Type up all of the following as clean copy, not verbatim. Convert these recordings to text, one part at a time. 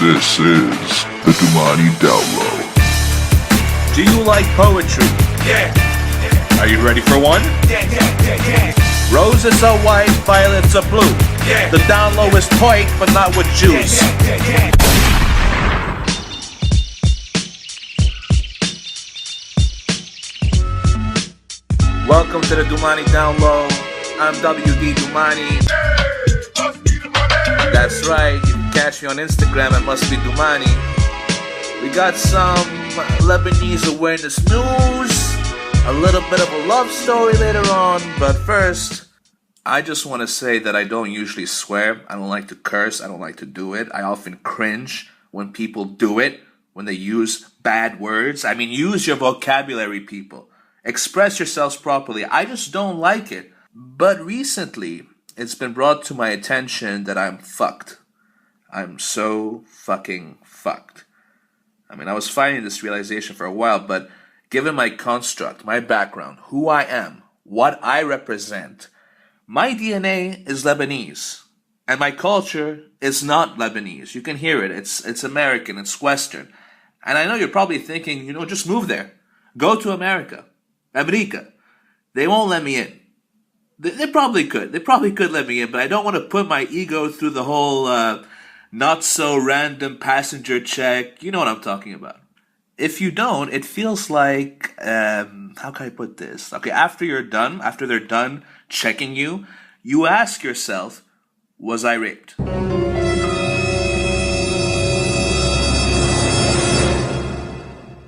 This is the Doumani Downlo. Do you like poetry? Yeah. Are you ready for one? Yeah. Roses are white, violets are blue. Yeah. The Downlo is toy, but not with Jews. Yeah. Welcome to the Doumani Downlo. I'm WD Doumani. That's right, you can catch me on Instagram at Must Be Doumani. We got some Lebanese awareness news, a little bit of a love story later on, but first, I just want to say that I don't usually swear. I don't like to curse. I don't like to do it. I often cringe when people do it, when they use bad words. I mean, use your vocabulary, people. Express yourselves properly. I just don't like it. But recently, it's been brought to my attention that I'm fucked. I'm so fucking fucked. I mean, I was fighting this realization for a while, but given my construct, my background, who I am, what I represent, my DNA is Lebanese. And my culture is not Lebanese. You can hear it. It's American. It's Western. And I know you're probably thinking, just move there. Go to America. America. They won't let me in. They probably could. They probably could let me in, but I don't want to put my ego through the whole not so random passenger check. You know what I'm talking about. If you don't, it feels like, how can I put this? Okay, after they're done checking you, you ask yourself, was I raped?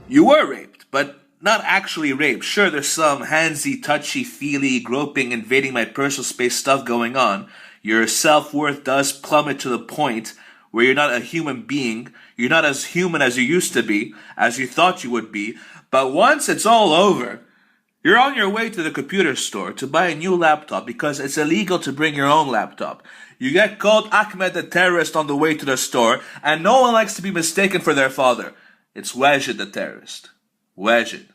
You were raped, but not actually raped. Sure, there's some handsy, touchy-feely, groping, invading my personal space stuff going on. Your self-worth does plummet to the point where you're not a human being. You're not as human as you used to be, as you thought you would be. But once it's all over, you're on your way to the computer store to buy a new laptop because it's illegal to bring your own laptop. You get called Ahmed the terrorist on the way to the store, and no one likes to be mistaken for their father. It's Wajid the terrorist. Wajid.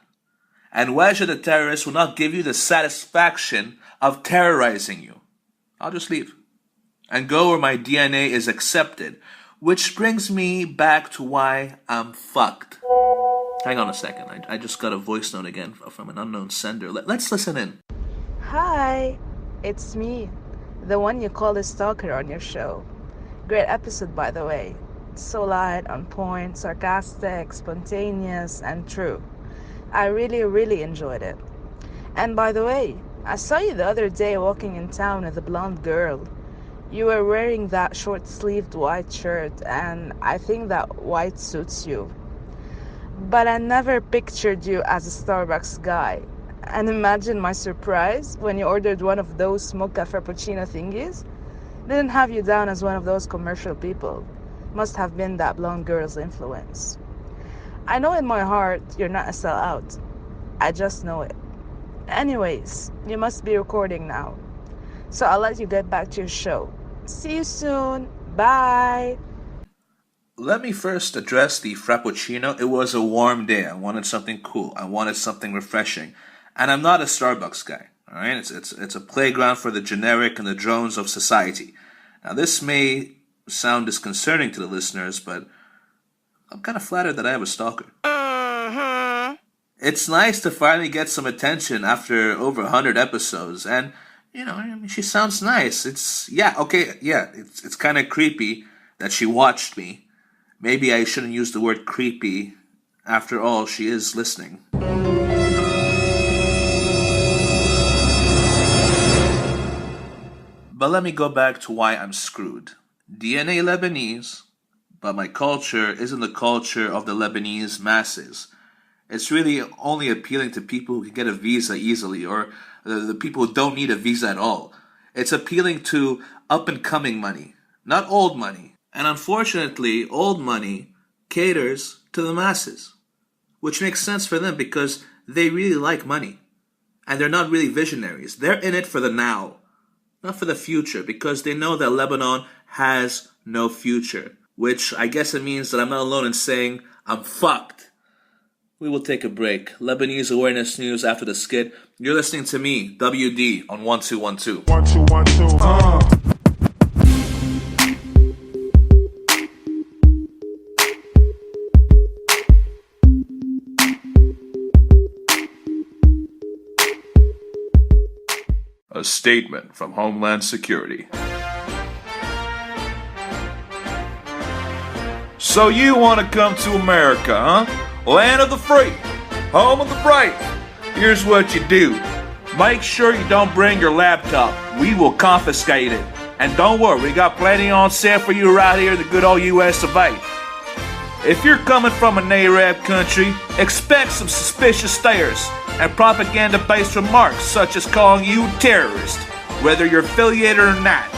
And Wajid the terrorist will not give you the satisfaction of terrorizing you. I'll just leave and go where my DNA is accepted, which brings me back to why I'm fucked. Hang on a second. I just got a voice note again from an unknown sender. Let's listen in. Hi, it's me, the one you call a stalker on your show. Great episode, by the way. So light, on point, sarcastic, spontaneous, and true. I really enjoyed it. And by the way, I saw you the other day walking in town with a blonde girl. You were wearing that short-sleeved white shirt, and I think that white suits you. But I never pictured you as a Starbucks guy. And imagine my surprise when you ordered one of those mocha frappuccino thingies. Didn't have you down as one of those commercial people. Must have been that blonde girl's influence. I know in my heart you're not a sellout. I just know it. Anyways, you must be recording now. So I'll let you get back to your show. See you soon. Bye. Let me first address the frappuccino. It was a warm day. I wanted something cool. I wanted something refreshing. And I'm not a Starbucks guy. All right? It's a playground for the generic and the drones of society. Now this may sound disconcerting to the listeners, but I'm kind of flattered that I have a stalker. It's nice to finally get some attention after over 100 episodes, and she sounds nice. It's kind of creepy that she watched me. Maybe I shouldn't use the word creepy. After all, she is listening. But let me go back to why I'm screwed. DNA Lebanese, but my culture isn't the culture of the Lebanese masses. It's really only appealing to people who can get a visa easily, or the people who don't need a visa at all. It's appealing to up-and-coming money, not old money. And unfortunately, old money caters to the masses, which makes sense for them because they really like money. And they're not really visionaries. They're in it for the now, not for the future, because they know that Lebanon has no future, which I guess it means that I'm not alone in saying I'm fucked. We will take a break. Lebanese awareness news after the skit. You're listening to me, WD, on 1212. 1212. A statement from Homeland Security. So you want to come to America, huh? Land of the free, home of the brave. Here's what you do. Make sure you don't bring your laptop. We will confiscate it. And don't worry, we got plenty on sale for you right here in the good old US of A. If you're coming from an Arab country, expect some suspicious stares and propaganda-based remarks such as calling you terrorist, whether you're affiliated or not.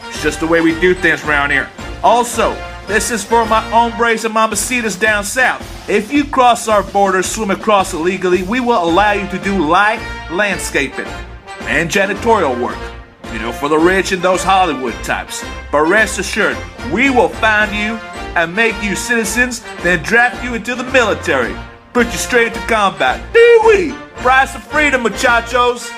It's just the way we do things around here. Also, this is for my hombres and mamacitas down south. If you cross our border, swim across illegally, we will allow you to do light landscaping and janitorial work. You know, for the rich and those Hollywood types. But rest assured, we will find you and make you citizens, then draft you into the military. Put you straight into combat. Dee-wee! Price of freedom, muchachos!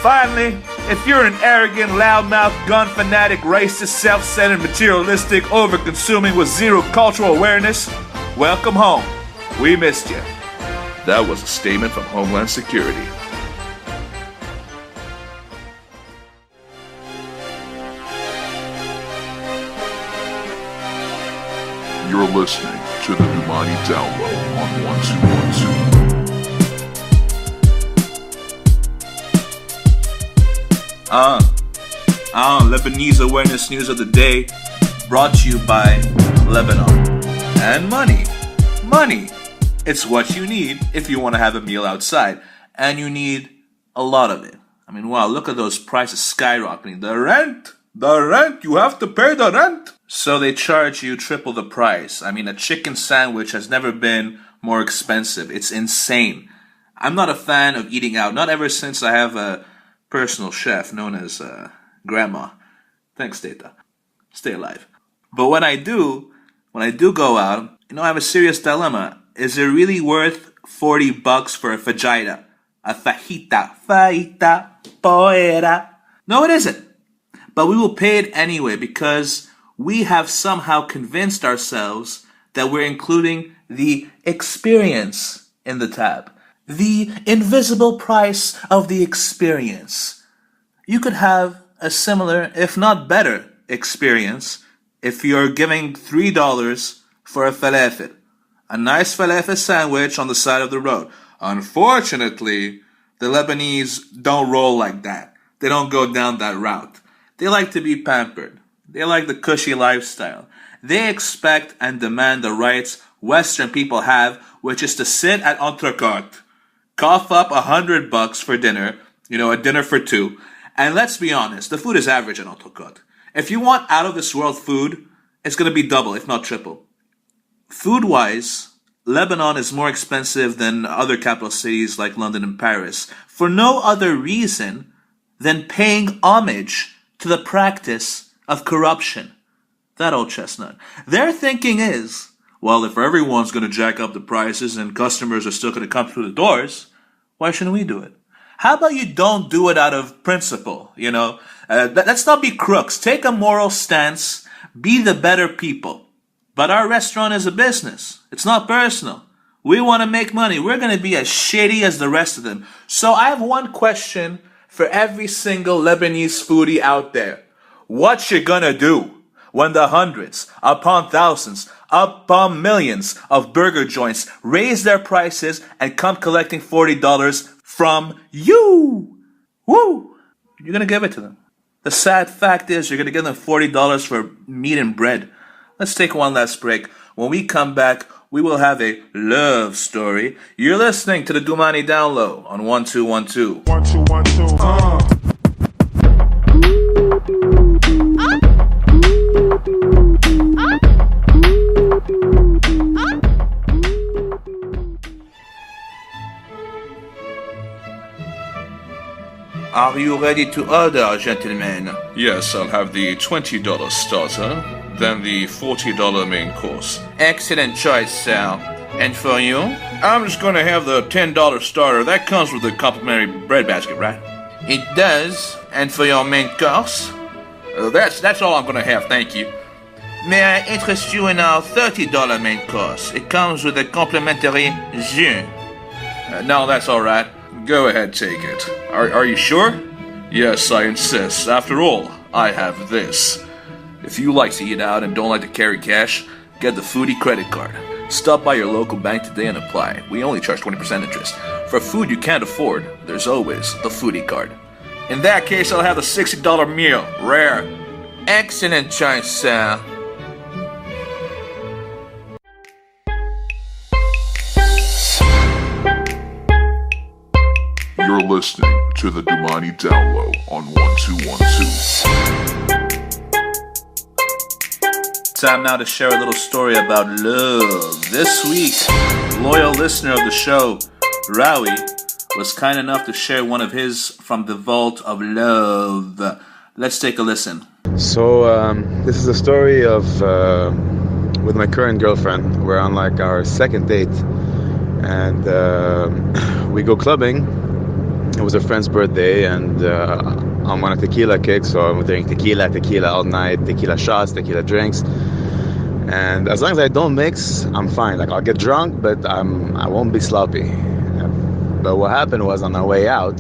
Finally, if you're an arrogant, loudmouth, gun fanatic, racist, self-centered, materialistic, over-consuming with zero cultural awareness, welcome home. We missed you. That was a statement from Homeland Security. You're listening to the Doumani Downlo on 1212. Lebanese awareness news of the day, brought to you by Lebanon. And money. Money. It's what you need if you want to have a meal outside. And you need a lot of it. I mean, wow, look at those prices skyrocketing. The rent, you have to pay the rent. So they charge you triple the price. I mean, a chicken sandwich has never been more expensive. It's insane. I'm not a fan of eating out, not ever since I have a personal chef known as Grandma. Thanks, Tata. Stay alive. But when I do go out, you know, I have a serious dilemma. Is it really worth $40 for a fajita? A fajita, poeta. No, it isn't. But we will pay it anyway because we have somehow convinced ourselves that we're including the experience in the tab. The invisible price of the experience. You could have a similar, if not better, experience if you're giving $3 for a falafel. A nice falafel sandwich on the side of the road. Unfortunately, the Lebanese don't roll like that. They don't go down that route. They like to be pampered. They like the cushy lifestyle. They expect and demand the rights Western people have, which is to sit at entrecote, cough up $100 for dinner, you know, a dinner for two. And let's be honest, the food is average at entrecote. If you want out of this world food, it's going to be double, if not triple. Food-wise, Lebanon is more expensive than other capital cities like London and Paris for no other reason than paying homage to the practice of corruption. That old chestnut. Their thinking is, well, if everyone's going to jack up the prices and customers are still going to come through the doors, why shouldn't we do it? How about you don't do it out of principle, you know? Let's not be crooks. Take a moral stance. Be the better people. But our restaurant is a business. It's not personal. We want to make money. We're going to be as shady as the rest of them. So I have one question for every single Lebanese foodie out there. What you gonna do when the hundreds, upon thousands, upon millions of burger joints raise their prices and come collecting $40 from you? Woo! You're gonna give it to them. The sad fact is you're gonna give them $40 for meat and bread. Let's take one last break. When we come back, we will have a love story. You're listening to the Doumani Downlo on 1212. 1212. Are you ready to order, gentlemen? Yes, I'll have the $20 starter, then the $40 main course. Excellent choice, sir. And for you? I'm just gonna have the $10 starter. That comes with the complimentary bread basket, right? It does. And for your main course? That's all I'm gonna have, thank you. May I interest you in our $30 main course? It comes with a complimentary jus. No, that's all right. Go ahead, take it. Are you sure? Yes, I insist. After all, I have this. If you like to eat out and don't like to carry cash, get the Foodie credit card. Stop by your local bank today and apply. We only charge 20% interest. For food you can't afford, there's always the Foodie card. In that case, I'll have the $60 meal. Rare. Excellent choice, sir. You're listening to the Doumani Downlo on 1212. Time now to share a little story about love. This week, loyal listener of the show, Rawi, was kind enough to share one of his from the vault of love. Let's take a listen. So this is a story of with my current girlfriend. We're on like our second date, and we go clubbing. It was her friend's birthday, and I'm on a tequila kick, so I'm doing tequila all night, tequila shots, tequila drinks. And as long as I don't mix, I'm fine. Like, I'll get drunk, but I won't be sloppy. But what happened was, on our way out,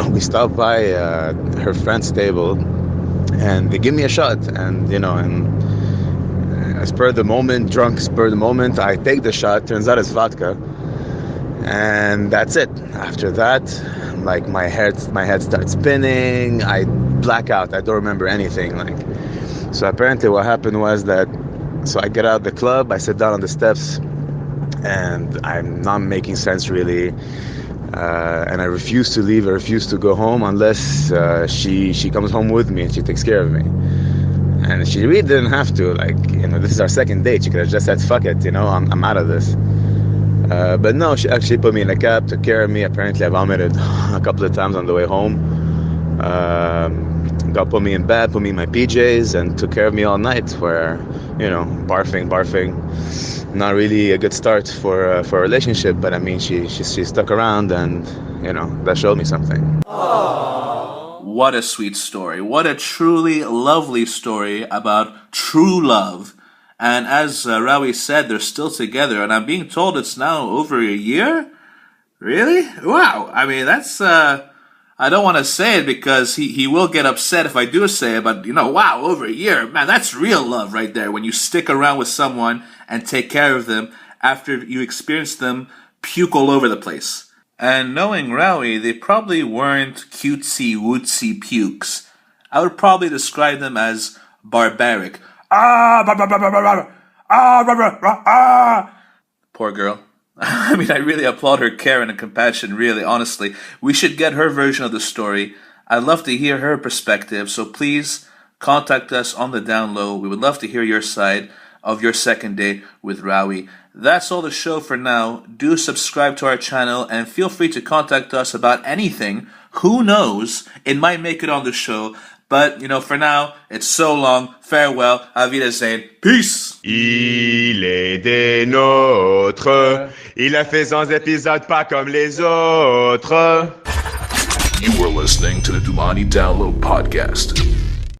we stopped by her friend's table, and they give me a shot. And spur of the moment, drunk, spur of the moment, I take the shot. Turns out it's vodka. And that's it. After that, like, my head starts spinning. I black out. I don't remember anything. So apparently what happened was that, so I get out of the club, I sit down on the steps, and I'm not making sense really. And I refuse to leave. I refuse to go home unless she comes home with me and she takes care of me. And she really didn't have to. This is our second date. She could have just said, fuck it, I'm out of this. But no, she actually put me in a cab, took care of me. Apparently I vomited a couple of times on the way home. Put me in bed, put me in my PJs, and took care of me all night, where, barfing. Not really a good start for a relationship, but I mean, she stuck around, and, that showed me something. Aww. What a sweet story. What a truly lovely story about true love. And as Rawi said, they're still together, and I'm being told it's now over a year? Really? Wow. I mean, that's, I don't want to say it because he will get upset if I do say it, but, wow, over a year. Man, that's real love right there, when you stick around with someone and take care of them after you experience them puke all over the place. And knowing Rawi, they probably weren't cutesy-wootsy pukes. I would probably describe them as barbaric. Poor girl. I mean, I really applaud her care and compassion, really, honestly. We should get her version of the story. I'd love to hear her perspective, so please contact us on the down low. We would love to hear your side of your second date with Rawi. That's all the show for now. Do subscribe to our channel and feel free to contact us about anything. Who knows? It might make it on the show. But, for now, it's so long. Farewell. Auf Wiedersehen. Peace. Il est des nôtres. Il a fait 100 épisodes pas comme les autres. You were listening to the Doumani Downlo podcast.